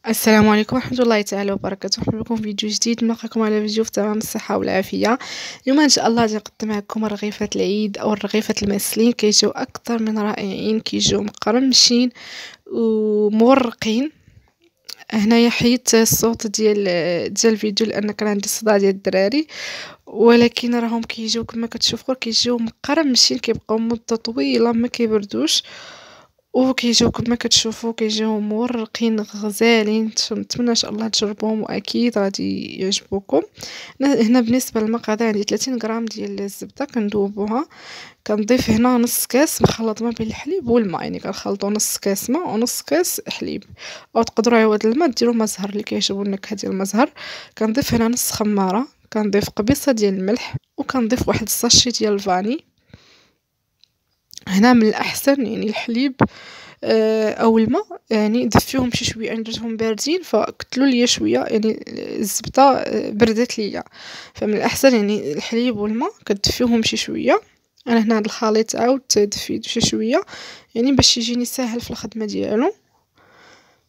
السلام عليكم ورحمة الله تعالى وبركاته. مرحبا بكم في فيديو جديد. نلقاكم على فيديو في تمام الصحة والعافية. اليوم ان شاء الله غادي نقدم لكم رغيفة العيد او الرغيفة المسلين. كيجيو اكثر من رائعين، كيجيو مقرمشين ومورقين. هنايا حيدت الصوت ديال الفيديو لان كان عندي صداع ديال الدراري، ولكن راهم كيجيو كما كتشوفوا، كيجيو مقرمشين، كيبقاو مدة طويلة ما كيبردوش، وكيجيو كما كتشوفوا كيجيو مورقين غزالين. نتمنى ان شاء الله تجربوهم واكيد غادي يعجبوكم. هنا بالنسبه للمقادير عندي 30 غرام ديال الزبده كندوبوها. كنضيف هنا نص كاس مخلط ما بين الحليب والماء، يعني كنخلطوا نص كاس ماء ونص كاس حليب، او تقدروا عوض الماء ديروا ما زهر اللي كيعجبو النكهه ديال المزهر. كنضيف هنا نص خماره، كنضيف قبيصه ديال الملح، وكنضيف واحد الساشي ديال الفاني. هنا من الاحسن يعني الحليب او الماء يعني دفيوهم شي شويه، يعني درتهم باردين فكتلوا ليا شويه، يعني الزبده بردت ليا، فمن الاحسن يعني الحليب والماء كتدفيوهم شي شويه. انا هنا هذا الخليط عاودت دفيته شي شويه يعني باش يجيني ساهل في الخدمه ديالو.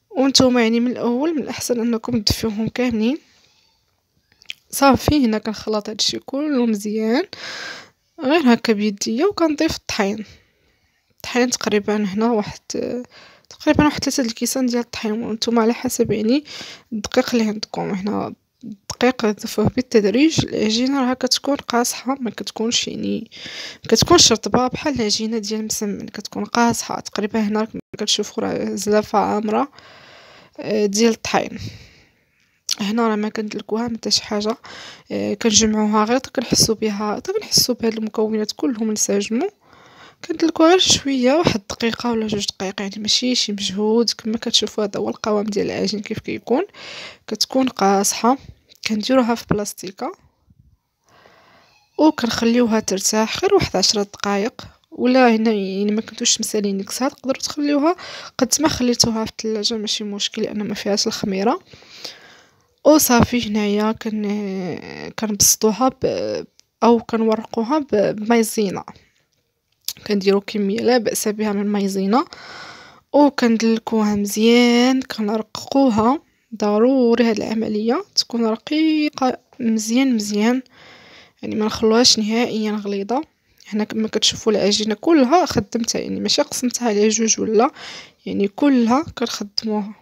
وانتم يعني من الاول من الاحسن انكم تدفيوهم كاملين. صافي هنا كنخلط هادشي كله مزيان غير هكا بيديا، وكنضيف الطحين. الطحين تقريبا هنا واحد 3 الكيسان ديال الطحين، وانتم على حسب يعني الدقيق اللي عندكم. هنا الدقيق ضيفوه بالتدريج. العجينه راها كتكون قاصحه، ما كتكونش يعني ما كتكونش رطبه بحال العجينه ديال المسمن، كتكون قاصحه تقريبا. هنا كتشوفوا راه زلافه عامره ديال الطحين. هنا راه ما كندلكوها حتى شي حاجه، كنجمعوها غير كنحسوا بها، كنحسوا بهاد المكونات كلهم انسجموا. كندلكو غير شويه، واحد دقيقه ولا 2 دقائق، يعني ماشي شي مجهود. كما كتشوفوا هذا هو القوام ديال العجين كيف كيكون، كتكون قاصحه. كنديروها في بلاستيكه وكنخليوها ترتاح غير واحد 10 دقائق. ولا هنا يعني ما كنتوش مسالين نكسها، تقدروا تخليوها قد ما خليتوها في الثلاجه ماشي مشكل لان ما فيهاش الخميره. وصافي هنايا كنبسطوها او كنورقوها بمايزينا. كنديروا كميه لا باس بها من المايزينا وكندلكوها مزيان، كنرققوها. ضروري هاد العمليه تكون رقيقه مزيان مزيان، يعني ما نخلوهاش نهائيا غليظه. هنا كما كتشوفوا العجينه كلها خدمتها، يعني ماشي قسمتها على جوج ولا، يعني كلها كنخدموها.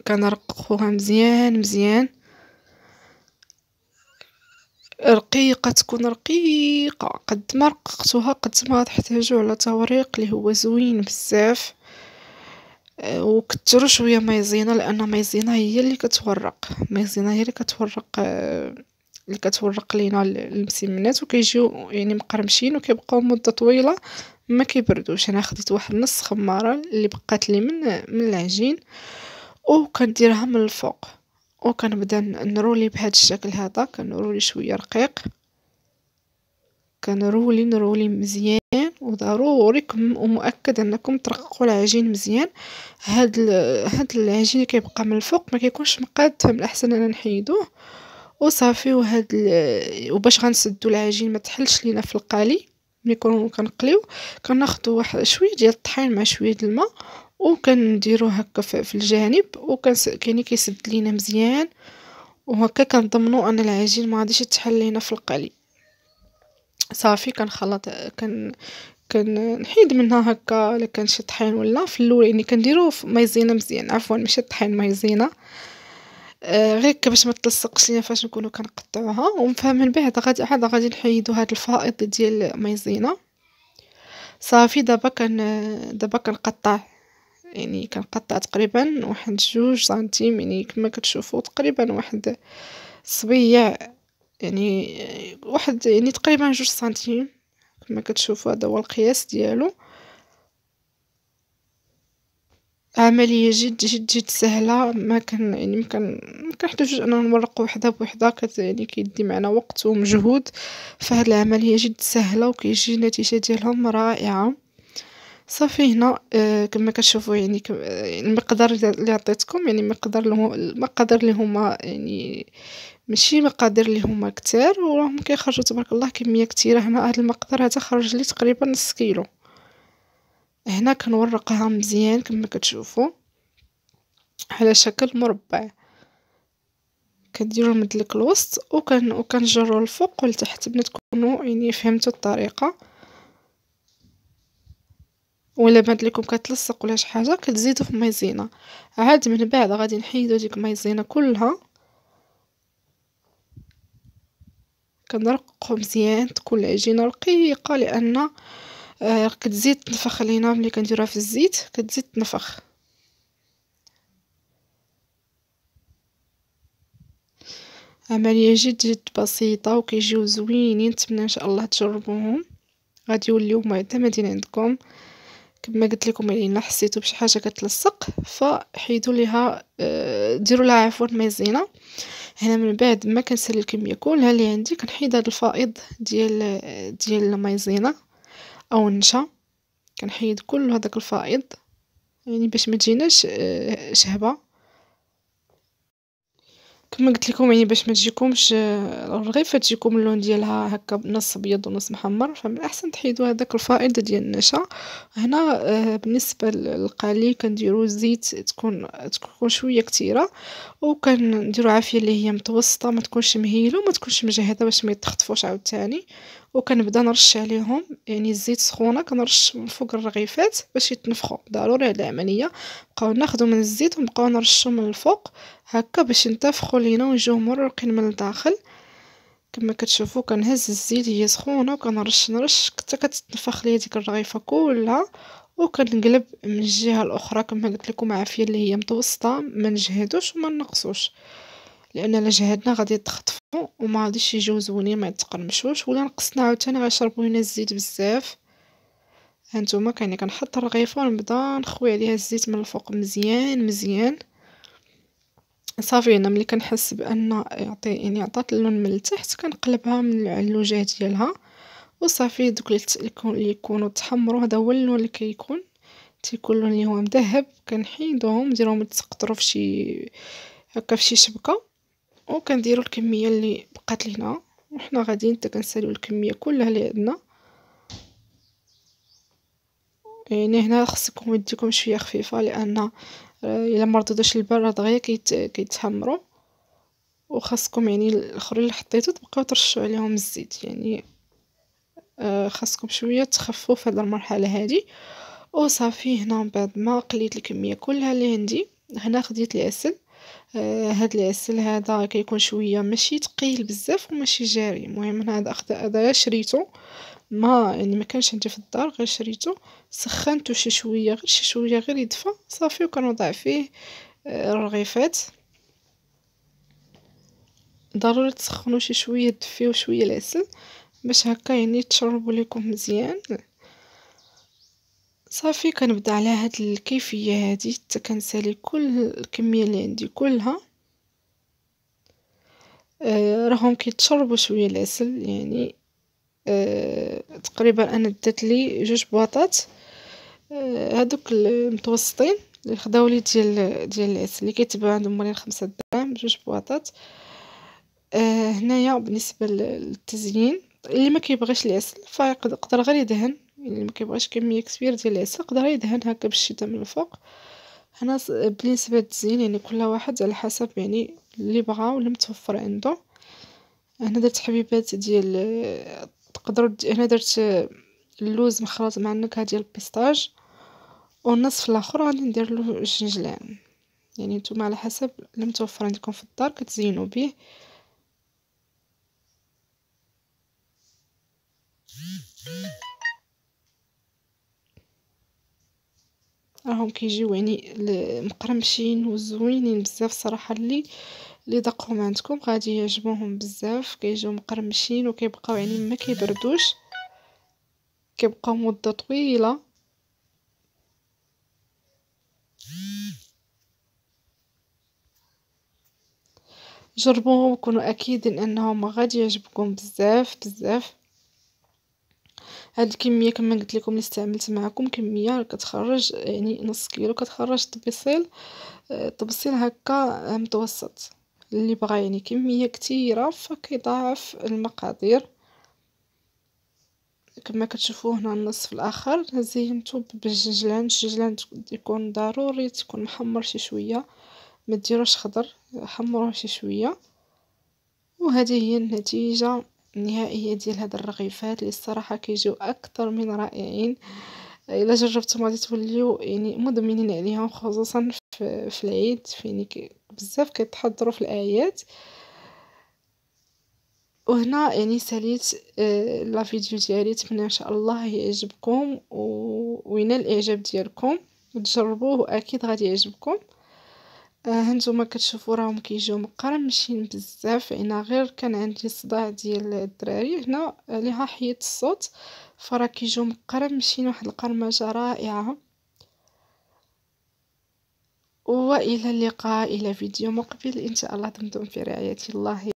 كنرققوها مزيان مزيان، رقيقة، تكون رقيقة. قد ما رققتوها قد ما تحتاجوا على توريق اللي هو زوين بزاف. وكتروا شويه مايزينا لان مايزينا هي اللي كتورق، مايزينا هي اللي كتورق، اللي كتورق لينا المسمنات، وكيجيو يعني مقرمشين وكيبقاو مده طويله ما كيبردوش. انا خديت واحد نص خماره اللي بقات لي من العجين وكنديرها من الفوق، وكنبدا نرولي بهذا الشكل هذا. كنرولي شويه رقيق، نرولي مزيان. وضروري ومؤكد انكم ترققوا العجين مزيان. هاد العجين كيبقى من الفوق ما كيكونش مقاد، فمن الاحسن ان نحيدوه وصافي. وباش غنسدو العجين ما تحلش لينا في القالي ملي نكونوا كنقليو، كناخذوا واحد شويه ديال الطحين مع شويه الماء وكنديروه هكا في الجانب، كاين كيسد لينا مزيان، وهكا كنضمنوا ان العجين ما غاديش يتحل لينا في القالي. صافي كنخلط، كنحيد منها هكا الا كان شي طحين ولا في الاول، يعني كنديرو في مايزينا مزيان، عفوا ماشي طحين مايزينا. غير باش ما تلصقش لينا فاش نكونوا كنقطعوها. ومن بعد غادي نحيدو هاد الفائض ديال مايزينا. صافي دابا كنقطع، يعني كنقطع تقريبا واحد 2 سنتيم، يعني كما كتشوفوا تقريبا واحد صبيع، يعني واحد يعني تقريبا 2 سنتيم كما كتشوفوا. هذا هو القياس ديالو. عمليه جد جد جد سهله، ما كان يعني ما كنحتاجوش اننا نورق وحده بوحده، يعني كيدي معنا وقت ومجهود. فهاد العمليه جد سهله وكيجي النتيجه ديالهم رائعه. صافي هنا كما كتشوفوا يعني المقدار اللي عطيتكم، يعني المقادير اللي هما يعني ماشي مقادير اللي هما كتار، وراهم كيخرجوا تبارك الله كميه كتيره. هنا هذا المقدار هذا خرج لي تقريبا نص كيلو. هنا كنورقها مزيان كما كتشوفوا. على شكل مربع، كديروا المدلك الوسط وكنجروا الفوق والتحت باش تكونوا يعني فهمتوا الطريقه. ولا بانت لكم كتلصق ولا شي حاجه كتزيدوا في مايزينا، عاد من بعد غادي نحيدوا ديك المايزينا كلها، كنرققوا مزيان تكون العجينه رقيقه، لان كتزيد تنفخ لينا ملي كنديروها في الزيت كتزيد تنفخ. عمليه جد جد بسيطه وكيجيو زوينين، نتمنى ان شاء الله تجربوهم غادي يوليو معتمدين عندكم. كما قلت لكم الا حسيتوا بشي حاجه كتلصق فحيدوا ليها ديروا لها عفوا مايزينا. هنا من بعد ما كنسالي الكميه كلها اللي عندي كنحيد هذا الفائض ديال المايزينا او النشا، كنحيد كل هذاك الفائض يعني باش ما تجيناش شهبه. كما قلت لكم يعني باش ما تجيكمش الرغيفه تجيكم اللون ديالها هكا نص ابيض ونص محمر، فمن الاحسن تحيدوا هذاك الفائض ديال النشا. هنا بالنسبه للقالي كنديروا الزيت تكون شويه كثيره، وكنديروا عافيه اللي هي متوسطه، ما تكونش مهيله وما تكونش مجهده باش ما يتخطفوش عاوتاني. وكنبدا نرش عليهم يعني الزيت سخونه، كنرش من فوق الرغيفات باش يتنفخوا. ضروري هاد العمليه نبقاو ناخذوا من الزيت ونبقاو نرشوا من الفوق هكا باش ينتفخوا لينا ويجيو مرقين من الداخل. كما كتشوفوا كنهز الزيت هي سخونه وكنرش حتى كتنفخ ليا ديك الرغيفه كلها، وكنقلب من الجهه الاخرى كما قلت لكم عافيه اللي هي متوسطه، ما نجهدوش وما نقصوش، لان الا جهدنا غادي يتخطفوا وما غاديش يجيو زوينين ما يتقرمشوش، ولا نقصنا عاوتاني غيشربوا لينا الزيت بزاف. هانتوما كاينه كنحط الرغيفه ونبدا نخوي عليها الزيت من الفوق مزيان مزيان. صافي انا ملي كنحس بان يعني عطات اللون من التحت كنقلبها من الوجه ديالها وصافي. دوك اللي يكونوا تحمروا هذا هو اللون اللي كيكون تيكون اللون اللي هو مذهب، كنحيدوهم نديروهم يتسقطروا في شي هكا في شي شبكه، وكنديروا الكميه اللي بقات لينا وحنا غاديين حتى كنساليو الكميه كلها اللي عندنا. يعني هنا خصكم يديكم شويه خفيفه، لان الا ما ردودوش البراد دغيا كيتحمروا، وخاصكم يعني الاخرين اللي حطيتو تبقاو ترشوا عليهم الزيت. يعني خاصكم شويه تخفوا في هذه المرحله هذه وصافي. هنا من بعد ما قليت الكميه كلها اللي عندي هنا خديت العسل. هاد العسل هذا كيكون شويه ماشي ثقيل بزاف وماشي جاري، المهم انا هذا شريته ما يعني ما كانش عندي في الدار غير شريته، سخنته شي شويه غير شي شويه غير يدفى صافي، وكنوضع فيه الرغيفات. ضروري تسخنوا شي شويه تدفيو شويه العسل باش هكا يعني تشربوا لكم مزيان. صافي كنبدا على هاد الكيفيه هادي حتى كنسالي كل الكميه اللي عندي كلها. راهم كيتشربوا شويه العسل يعني تقريبا انا دات لي 2 بواطات هادوك المتوسطين اللي خداو لي ديال العسل اللي كيتباع عندهم مولين 5 دراهم 2 بواطات. هنايا بالنسبه للتزيين اللي ما كيبغيش العسل فيقدر غير يدهن، اللي ما كيبغيش كميه كبيره ديال العسل يقدر يدهن هكا بالشتا من الفوق. هنا بالنسبه للتزيين يعني كل واحد على حسب يعني اللي بغا واللي متوفر عنده. هنا درت حبيبات ديال تقدروا هنا درت اللوز مخلط مع النكهه ديال البيستاج، والنصف الاخر غادي ندير له الجنجلان. يعني نتوما على حسب اللي متوفر عندكم في الدار كتزينوا به. راهم كيجيو يعني مقرمشين وزوينين بزاف صراحه. اللي دقهم عندكم غادي يعجبوهم بزاف، كيجيو مقرمشين وكيبقاو يعني ما كيبردوش، كيبقاو مده طويله. جربوهم وكونوا اكيدين انهم غادي يعجبكم بزاف بزاف. هاد الكميه كما قلت لكم اللي استعملت معكم كميه كتخرج يعني نص كيلو، كتخرج طبسيل هكا متوسط. اللي بغى يعني كميه كثيره فكيضاعف المقادير. كما كتشوفوا هنا النصف الاخر زينته بالجنجلان. الجنجلان يكون ضروري تكون محمر شي شويه ما ديروش خضر، حمروه شي شويه. وهذه هي النتيجه النهائيه ديال هاد الرغيفات اللي الصراحه كيجيو اكثر من رائعين. الا جربتم غادي توليو يعني مدمنين عليهم، خصوصا في العيد فين بزاف كيتحضروا في الاعياد. وهنا يعني ساليت لا فيديو ديالي، نتمنى ان شاء الله يعجبكم وينال الاعجاب ديالكم وتجربوه واكيد غادي يعجبكم. هانتوما كتشوفوا راهم كيجيو مقرمشين بزاف، يعني غير كان عندي صداع ديال الدراري هنا ليها حيدت الصوت، فراه كيجيو مقرمشين واحد القرمجه رائعه. والى اللقاء، الى فيديو مقبل ان شاء الله. دمتم في رعاية الله.